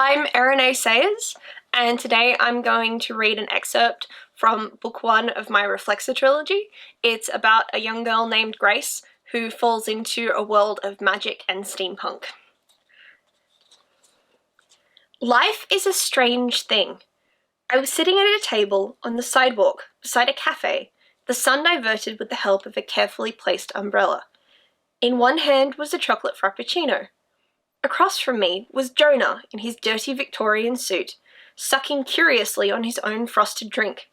I'm Erin A, and today I'm going to read an excerpt from book 1 of my Rephlexa trilogy. It's about a young girl named Grace who falls into a world of magic and steampunk. Life is a strange thing. I was sitting at a table on the sidewalk beside a cafe, the sun diverted with the help of a carefully placed umbrella. In one hand was a chocolate frappuccino. Across from me was Jonah in his dirty Victorian suit, sucking curiously on his own frosted drink.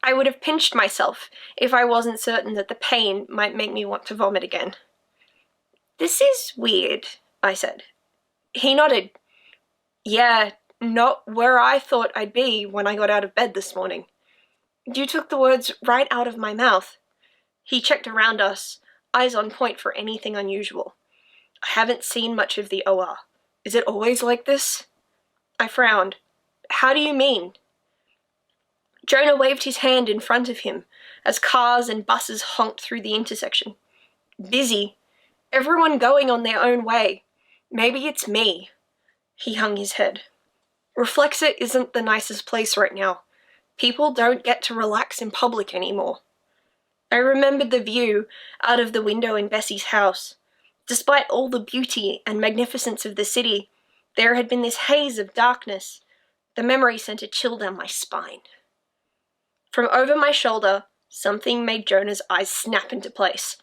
I would have pinched myself if I wasn't certain that the pain might make me want to vomit again. "This is weird," I said. He nodded. "Yeah, not where I thought I'd be when I got out of bed this morning." "You took the words right out of my mouth." He checked around us, eyes on point for anything unusual. "I haven't seen much of the OR. Is it always like this?" I frowned. "How do you mean?" Jonah waved his hand in front of him as cars and buses honked through the intersection. "Busy. Everyone going on their own way. Maybe it's me." He hung his head. "Rephlexa isn't the nicest place right now. People don't get to relax in public anymore." I remembered the view out of the window in Bessie's house. Despite all the beauty and magnificence of the city, there had been this haze of darkness. The memory sent a chill down my spine. From over my shoulder, something made Jonah's eyes snap into place.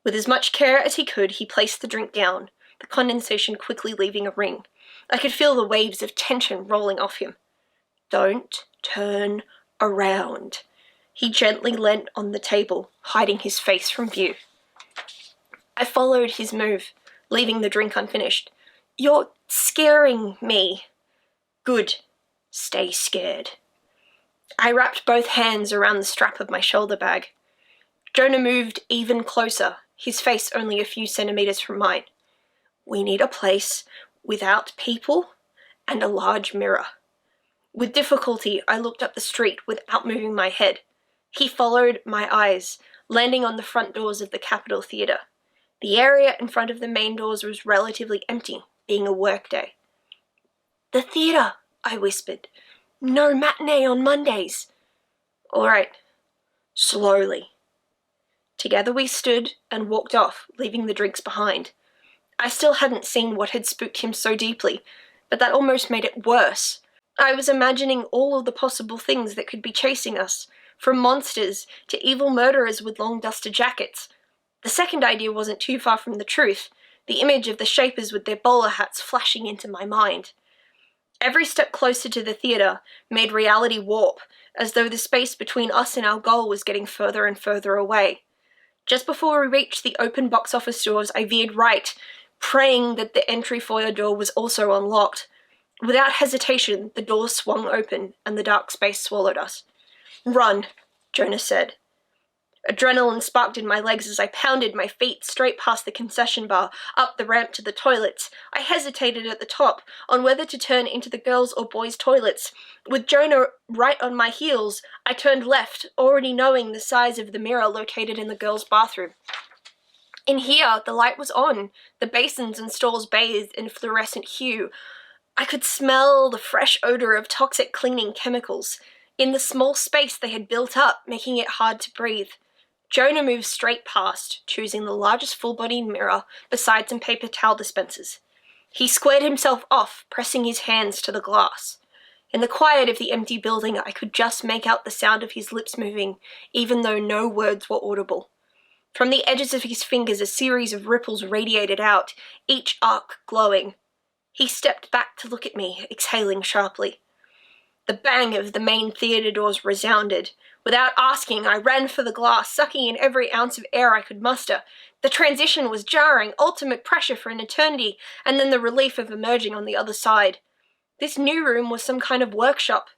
With as much care as he could, he placed the drink down, the condensation quickly leaving a ring. I could feel the waves of tension rolling off him. "Don't turn around." He gently leant on the table, hiding his face from view. I followed his move, leaving the drink unfinished. "You're scaring me." "Good. Stay scared." I wrapped both hands around the strap of my shoulder bag. Jonah moved even closer, his face only a few centimeters from mine. "We need a place without people and a large mirror." With difficulty, I looked up the street without moving my head. He followed my eyes, landing on the front doors of the Capitol Theatre. The area in front of the main doors was relatively empty, being a workday. "The theatre," I whispered. "No matinee on Mondays." "All right." Slowly. Together we stood and walked off, leaving the drinks behind. I still hadn't seen what had spooked him so deeply, but that almost made it worse. I was imagining all of the possible things that could be chasing us, from monsters to evil murderers with long duster jackets. The second idea wasn't too far from the truth, the image of the Shapers with their bowler hats flashing into my mind. Every step closer to the theatre made reality warp, as though the space between us and our goal was getting further and further away. Just before we reached the open box office doors, I veered right, praying that the entry foyer door was also unlocked. Without hesitation, the door swung open and the dark space swallowed us. "Run," Jonah said. Adrenaline sparked in my legs as I pounded my feet straight past the concession bar, up the ramp to the toilets. I hesitated at the top on whether to turn into the girls' or boys' toilets. With Jonah right on my heels, I turned left, already knowing the size of the mirror located in the girls' bathroom. In here, the light was on, the basins and stalls bathed in fluorescent hue. I could smell the fresh odor of toxic cleaning chemicals. In the small space they had built up, making it hard to breathe. Jonah moved straight past, choosing the largest full-bodied mirror beside some paper towel dispensers. He squared himself off, pressing his hands to the glass. In the quiet of the empty building, I could just make out the sound of his lips moving, even though no words were audible. From the edges of his fingers, a series of ripples radiated out, each arc glowing. He stepped back to look at me, exhaling sharply. The bang of the main theatre doors resounded. Without asking, I ran for the glass, sucking in every ounce of air I could muster. The transition was jarring, ultimate pressure for an eternity, and then the relief of emerging on the other side. This new room was some kind of workshop,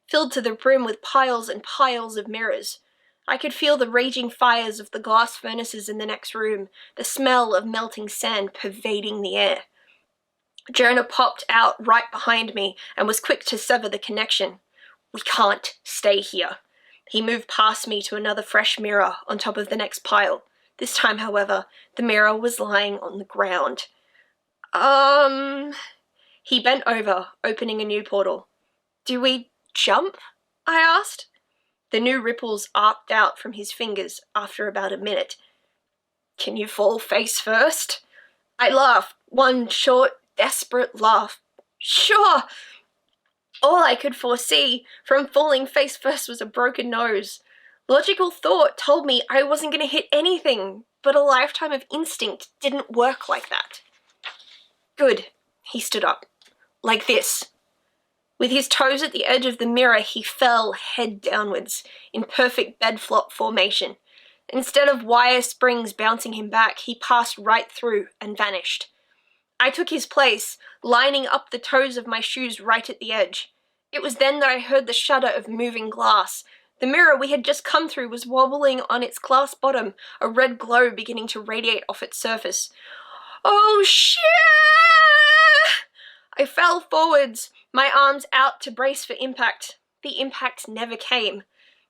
filled to the brim with piles and piles of mirrors. I could feel the raging fires of the glass furnaces in the next room, the smell of melting sand pervading the air. Jonah popped out right behind me and was quick to sever the connection. "We can't stay here." He moved past me to another fresh mirror on top of the next pile. This time, however, the mirror was lying on the ground. He bent over, opening a new portal. "Do we jump?" I asked. The new ripples arced out from his fingers after about a minute. "Can you fall face first?" I laughed, one short, desperate laugh. "Sure!" All I could foresee from falling face first was a broken nose. Logical thought told me I wasn't going to hit anything, but a lifetime of instinct didn't work like that. "Good." He stood up. "Like this." With his toes at the edge of the mirror, he fell head downwards, in perfect bed flop formation. Instead of wire springs bouncing him back, he passed right through and vanished. I took his place, lining up the toes of my shoes right at the edge. It was then that I heard the shudder of moving glass. The mirror we had just come through was wobbling on its glass bottom, a red glow beginning to radiate off its surface. "Oh, shit!" I fell forwards, my arms out to brace for impact. The impact never came.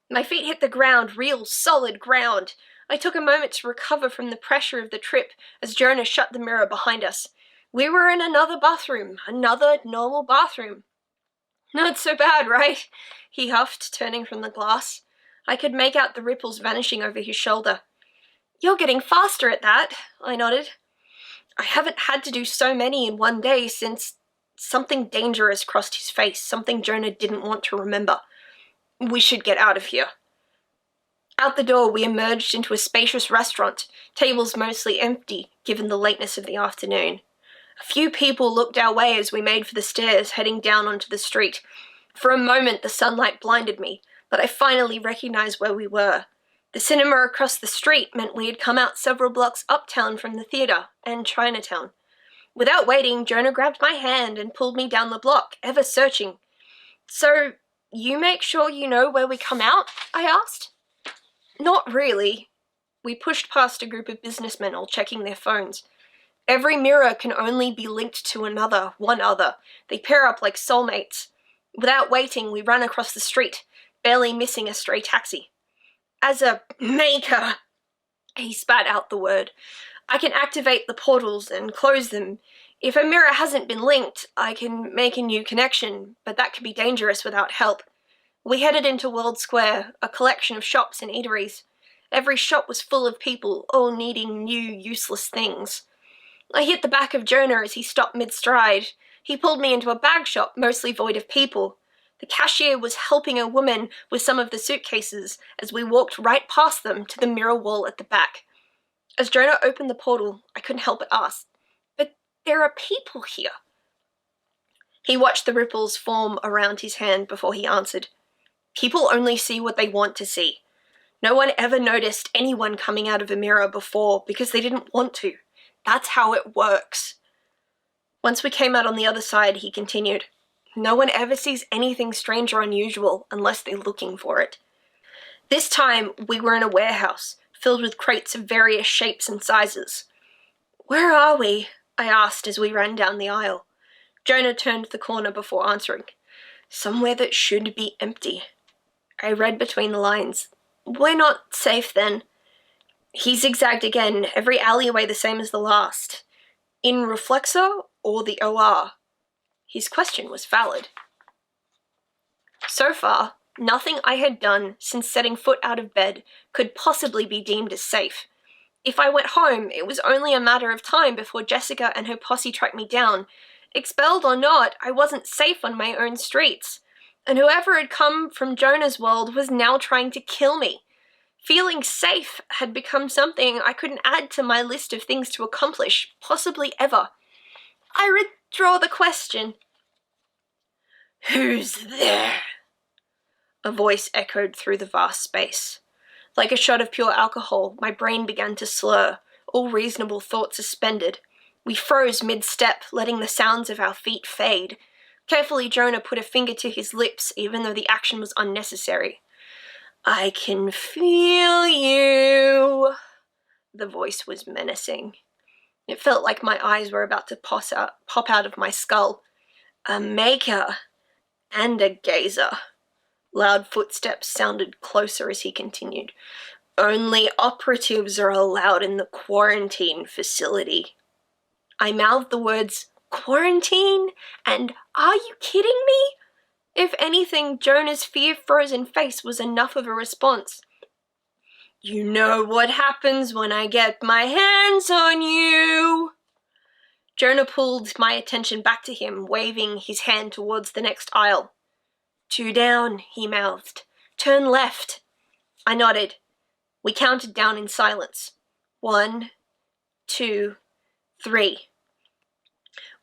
My feet hit the ground, real, solid ground. I took a moment to recover from the pressure of the trip as Jonah shut the mirror behind us. We were in another bathroom, another normal bathroom. "Not so bad, right?" he huffed, turning from the glass. I could make out the ripples vanishing over his shoulder. "You're getting faster at that," I nodded. I haven't had to do so many in one day since something dangerous crossed his face, something Jonah didn't want to remember. "We should get out of here." Out the door, we emerged into a spacious restaurant, tables mostly empty, given the lateness of the afternoon. A few people looked our way as we made for the stairs, heading down onto the street. For a moment, the sunlight blinded me, but I finally recognized where we were. The cinema across the street meant we had come out several blocks uptown from the theater and Chinatown. Without waiting, Jonah grabbed my hand and pulled me down the block, ever searching. "So, you make sure you know where we come out?" I asked. "Not really." We pushed past a group of businessmen all checking their phones. Every mirror can only be linked to another, one other. They pair up like soulmates. Without waiting, we ran across the street, barely missing a stray taxi. "As a maker," he spat out the word, "I can activate the portals and close them. If a mirror hasn't been linked, I can make a new connection, but that can be dangerous without help." We headed into World Square, a collection of shops and eateries. Every shop was full of people, all needing new, useless things. I hit the back of Jonah as he stopped mid-stride. He pulled me into a bag shop, mostly void of people. The cashier was helping a woman with some of the suitcases as we walked right past them to the mirror wall at the back. As Jonah opened the portal, I couldn't help but ask, "But there are people here." He watched the ripples form around his hand before he answered. "People only see what they want to see. No one ever noticed anyone coming out of a mirror before because they didn't want to. That's how it works." Once we came out on the other side, he continued, "No one ever sees anything strange or unusual unless they're looking for it." This time, we were in a warehouse, filled with crates of various shapes and sizes. "Where are we?" I asked as we ran down the aisle. Jonah turned the corner before answering. "Somewhere that should be empty." I read between the lines. "We're not safe then." He zigzagged again, every alleyway the same as the last. "In Rephlexa or the OR?" His question was valid. So far, nothing I had done since setting foot out of bed could possibly be deemed as safe. If I went home, it was only a matter of time before Jessica and her posse tracked me down. Expelled or not, I wasn't safe on my own streets. And whoever had come from Jonah's world was now trying to kill me. Feeling safe had become something I couldn't add to my list of things to accomplish, possibly ever. I withdraw the question. "Who's there?" A voice echoed through the vast space. Like a shot of pure alcohol, my brain began to slur, all reasonable thought suspended. We froze mid-step, letting the sounds of our feet fade. Carefully, Jonah put a finger to his lips, even though the action was unnecessary. "I can feel you." The voice was menacing. It felt like my eyes were about to pop out of my skull. "A maker and a gazer." Loud footsteps sounded closer as he continued. "Only operatives are allowed in the quarantine facility." I mouthed the words, quarantine, and are you kidding me? If anything, Jonah's fear-frozen face was enough of a response. You know what happens when I get my hands on you. Jonah pulled my attention back to him, waving his hand towards the next aisle. 2 down, he mouthed. Turn left. I nodded. We counted down in silence. 1, 2, 3.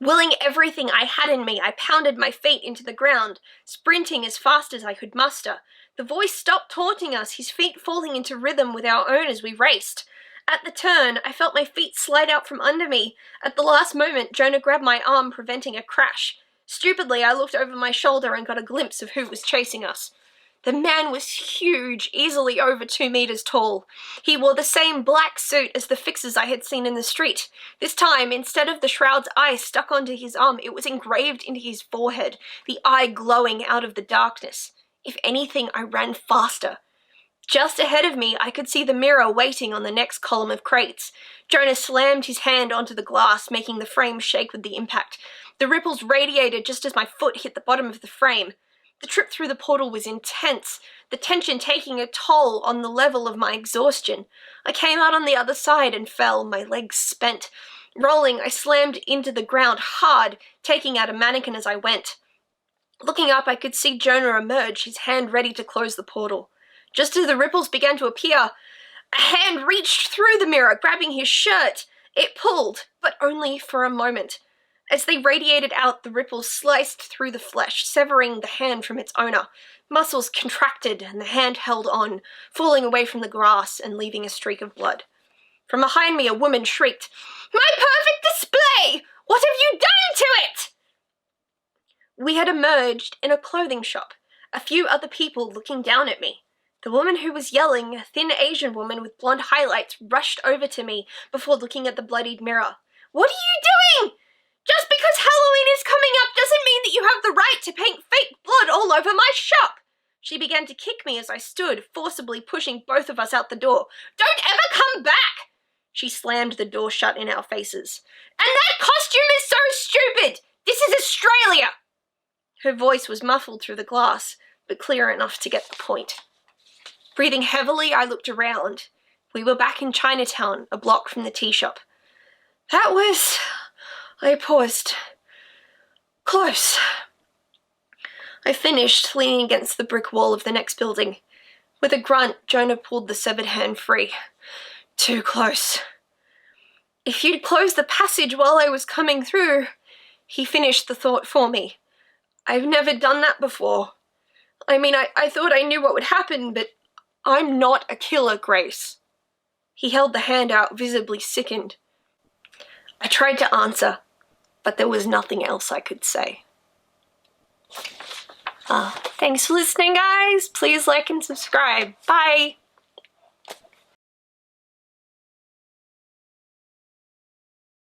Willing everything I had in me, I pounded my feet into the ground, sprinting as fast as I could muster. The voice stopped taunting us, his feet falling into rhythm with our own as we raced. At the turn, I felt my feet slide out from under me. At the last moment, Jonah grabbed my arm, preventing a crash. Stupidly, I looked over my shoulder and got a glimpse of who was chasing us. The man was huge, easily over 2 meters tall. He wore the same black suit as the fixers I had seen in the street. This time, instead of the shroud's eye stuck onto his arm, it was engraved into his forehead, the eye glowing out of the darkness. If anything, I ran faster. Just ahead of me, I could see the mirror waiting on the next column of crates. Jonah slammed his hand onto the glass, making the frame shake with the impact. The ripples radiated just as my foot hit the bottom of the frame. The trip through the portal was intense, the tension taking a toll on the level of my exhaustion. I came out on the other side and fell, my legs spent. Rolling, I slammed into the ground hard, taking out a mannequin as I went. Looking up, I could see Jonah emerge, his hand ready to close the portal. Just as the ripples began to appear, a hand reached through the mirror, grabbing his shirt. It pulled, but only for a moment. As they radiated out, the ripples sliced through the flesh, severing the hand from its owner. Muscles contracted, and the hand held on, falling away from the grass and leaving a streak of blood. From behind me, a woman shrieked, "My perfect display! What have you done to it?" We had emerged in a clothing shop, a few other people looking down at me. The woman who was yelling, a thin Asian woman with blonde highlights, rushed over to me before looking at the bloodied mirror. "What are you doing? Just because Halloween is coming up doesn't mean that you have the right to paint fake blood all over my shop." She began to kick me as I stood, forcibly pushing both of us out the door. "Don't ever come back!" She slammed the door shut in our faces. "And that costume is so stupid! This is Australia!" Her voice was muffled through the glass, but clear enough to get the point. Breathing heavily, I looked around. We were back in Chinatown, a block from the tea shop. That was... I paused. Close. I finished, leaning against the brick wall of the next building. With a grunt, Jonah pulled the severed hand free. Too close. "If you'd closed the passage while I was coming through," he finished the thought for me. "I've never done that before. I mean, I thought I knew what would happen, but I'm not a killer, Grace." He held the hand out, visibly sickened. I tried to answer, but there was nothing else I could say. Thanks for listening, guys. Please like and subscribe. Bye.